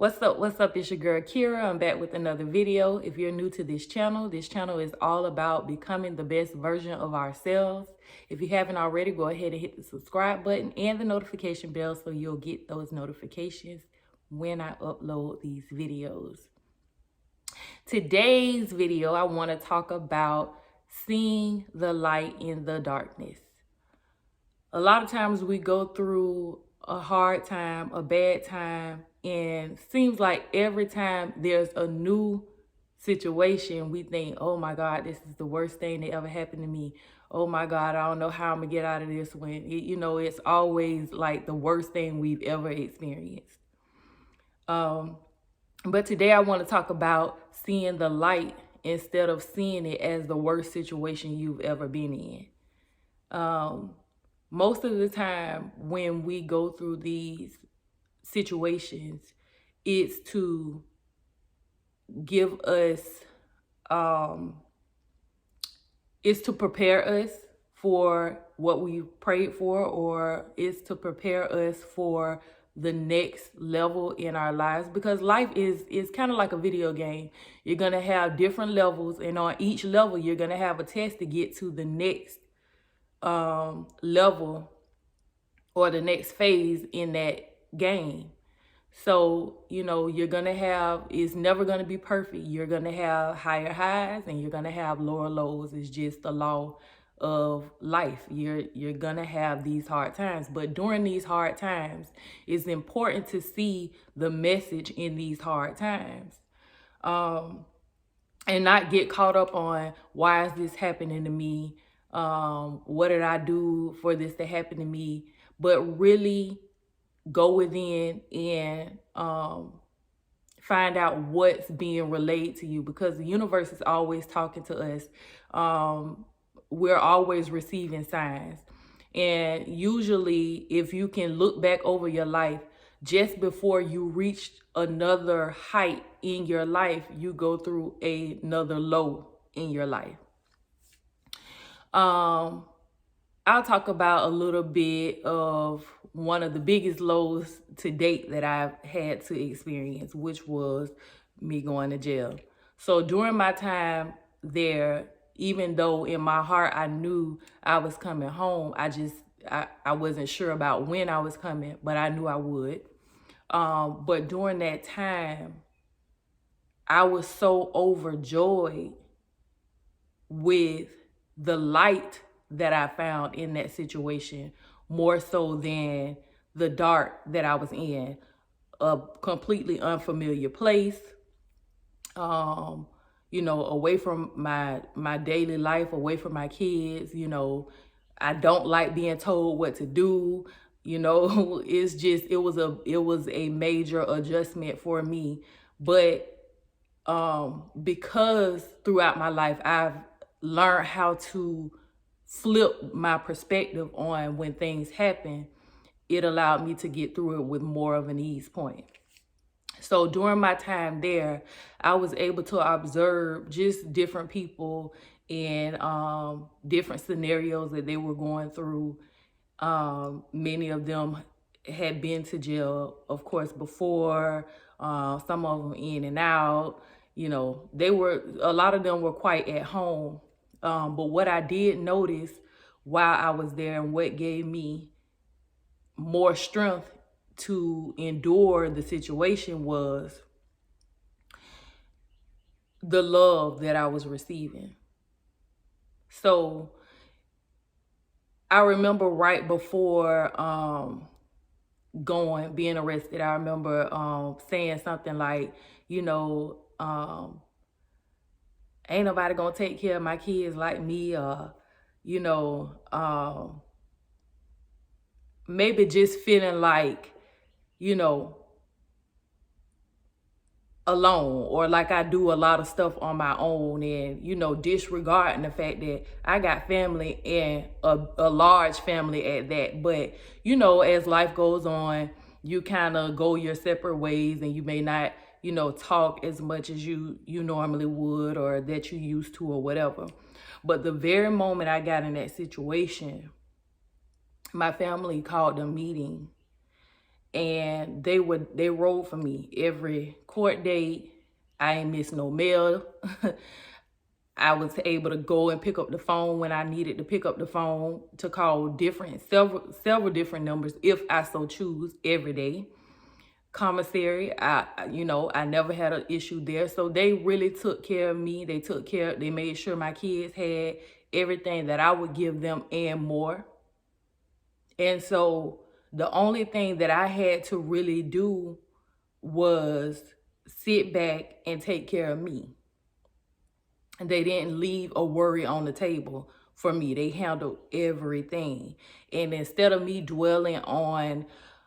What's up? What's up? It's your girl Kira. I'm back with another video. If you're new to this channel is all about becoming the best version of ourselves. If you haven't already, go ahead and hit the subscribe button and the notification bell so you'll get those notifications when I upload these videos. Today's video, I want to talk about seeing the light in the darkness. A lot of times we go through a hard time, a bad time, and seems like every time there's a new situation, we think, oh my God, this is the worst thing that ever happened to me. Oh my God, I don't know how I'm gonna get out of this one. It's always like the worst thing we've ever experienced. But today I want to talk about seeing the light instead of seeing it as the worst situation you've ever been in. Most of the time when we go through these situations, it's to give us, it's to prepare us for what we prayed for, or it's to prepare us for the next level in our lives, because life is kind of like a video game. You're going to have different levels, and on each level you're going to have a test to get to the next level or the next phase in that game. So, you're going to have, it's never going to be perfect. You're going to have higher highs and you're going to have lower lows. It's just the law of life. You're going to have these hard times, but during these hard times, it's important to see the message in these hard times. And not get caught up on, why is this happening to me? What did I do for this to happen to me? But really go within and find out what's being relayed to you, because the universe is always talking to us. We're always receiving signs. And usually if you can look back over your life, just before you reach another height in your life, you go through another low in your life. I'll talk about a little bit of one of the biggest lows to date that I've had to experience, which was me going to jail. So during my time there, even though in my heart I knew I was coming home, I wasn't sure about when I was coming, but I knew I would. But during that time, I was so overjoyed with the light that I found in that situation, more so than the dark that I was in. A completely unfamiliar place, away from my daily life, away from my kids. I don't like being told what to do. It was a major adjustment for me. But because throughout my life I've learned how to flip my perspective on when things happen, it allowed me to get through it with more of an ease point. So during my time there, I was able to observe just different people and different scenarios that they were going through. Many of them had been to jail, of course, before, some of them in and out. A lot of them were quite at home. But what I did notice while I was there, and what gave me more strength to endure the situation, was the love that I was receiving. So I remember right before being arrested, I remember saying something like, ain't nobody gonna take care of my kids like me, or, maybe just feeling like, alone, or like I do a lot of stuff on my own, and, disregarding the fact that I got family, and a large family at that. But, as life goes on, you kind of go your separate ways, and you may not, talk as much as you normally would, or that you used to, or whatever. But the very moment I got in that situation, my family called a meeting, and they rode for me every court date. I ain't missed no mail. I was able to go and pick up the phone when I needed to pick up the phone to call several different numbers if I so choose every day. Commissary, I never had an issue there. So they really took care of me. They made sure my kids had everything that I would give them and more. And so the only thing that I had to really do was sit back and take care of me. And they didn't leave a worry on the table for me. They handled everything. And instead of me dwelling on,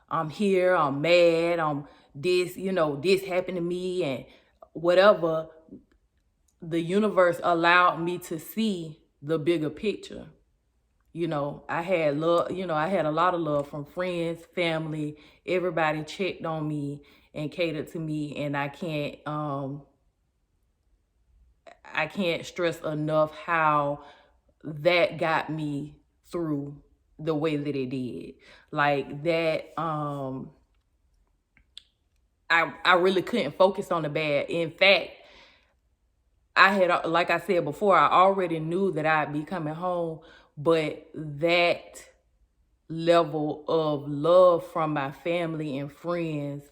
I'm here, I'm mad, I'm this, this happened to me and whatever, the universe allowed me to see the bigger picture. I had love, I had a lot of love from friends, family, everybody checked on me and catered to me. And I can't stress enough how that got me through the way that it did. Like that, I really couldn't focus on the bad. In fact, like I said before, I already knew that I'd be coming home, but that level of love from my family and friends,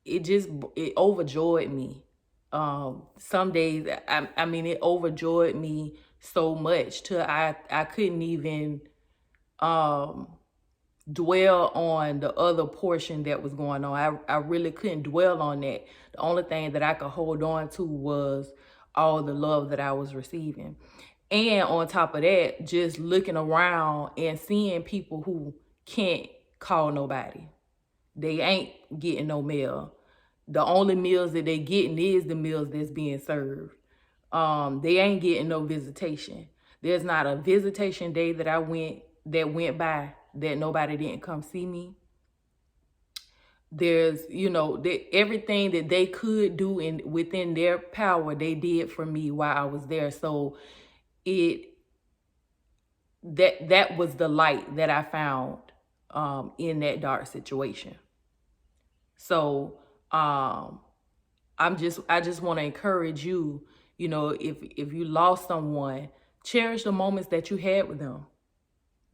it overjoyed me. Some days, it overjoyed me so much till I couldn't even dwell on the other portion that was going on. I really couldn't dwell on that. The only thing that I could hold on to was all the love that I was receiving. And on top of that, just looking around and seeing people who can't call nobody. They ain't getting no mail. The only meals that they getting is the meals that's being served. They ain't getting no visitation. There's not a visitation day that went by that nobody didn't come see me. There's, everything that they could do within their power, they did for me while I was there. So that was the light that I found in that dark situation. So I just want to encourage you, if you lost someone, cherish the moments that you had with them.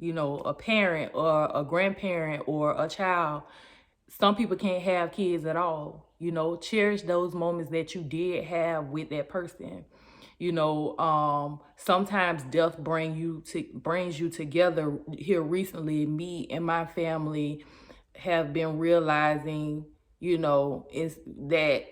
A parent or a grandparent or a child. Some people can't have kids at all. Cherish those moments that you did have with that person. Sometimes death brings you together. Here recently, me and my family have been realizing, is that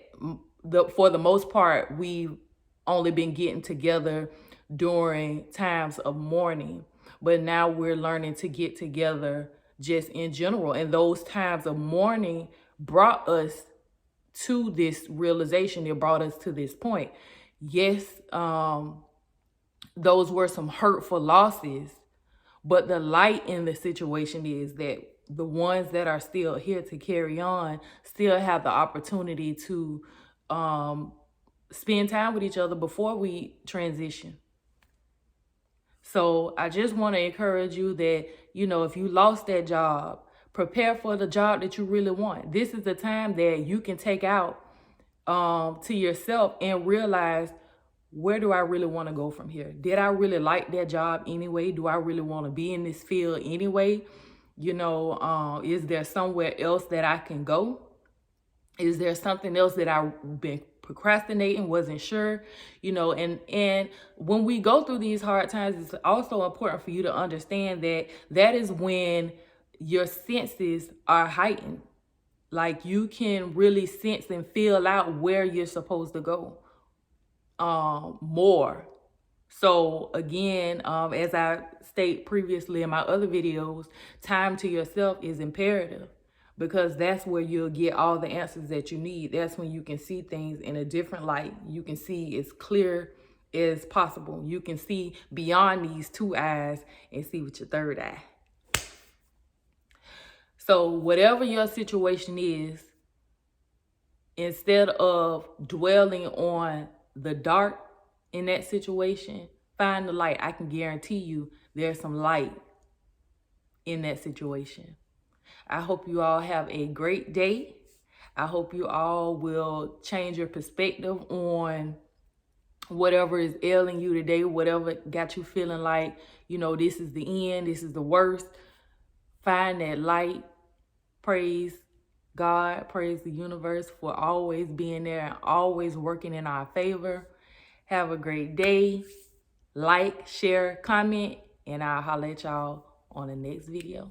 for the most part, we've only been getting together during times of mourning. But now we're learning to get together just in general. And those times of mourning brought us to this realization. It brought us to this point. Yes, those were some hurtful losses, but the light in the situation is that the ones that are still here to carry on still have the opportunity to spend time with each other before we transition. So I just want to encourage you that, if you lost that job, prepare for the job that you really want. This is the time that you can take out to yourself and realize, where do I really want to go from here? Did I really like that job anyway? Do I really want to be in this field anyway? Is there somewhere else that I can go? Is there something else that I've been procrastinating, wasn't sure, and when we go through these hard times, it's also important for you to understand that is when your senses are heightened. Like, you can really sense and feel out where you're supposed to go more. So again, as I stated previously in my other videos, time to yourself is imperative, because that's where you'll get all the answers that you need. That's when you can see things in a different light. You can see as clear as possible. You can see beyond these two eyes and see with your third eye. So whatever your situation is, instead of dwelling on the dark in that situation, find the light. I can guarantee you there's some light in that situation. I hope you all have a great day. I hope you all will change your perspective on whatever is ailing you today, whatever got you feeling like, you know, this is the end, this is the worst. Find that light. Praise God, praise the universe for always being there and always working in our favor. Have a great day. Like, share, comment, and I'll holler at y'all on the next video.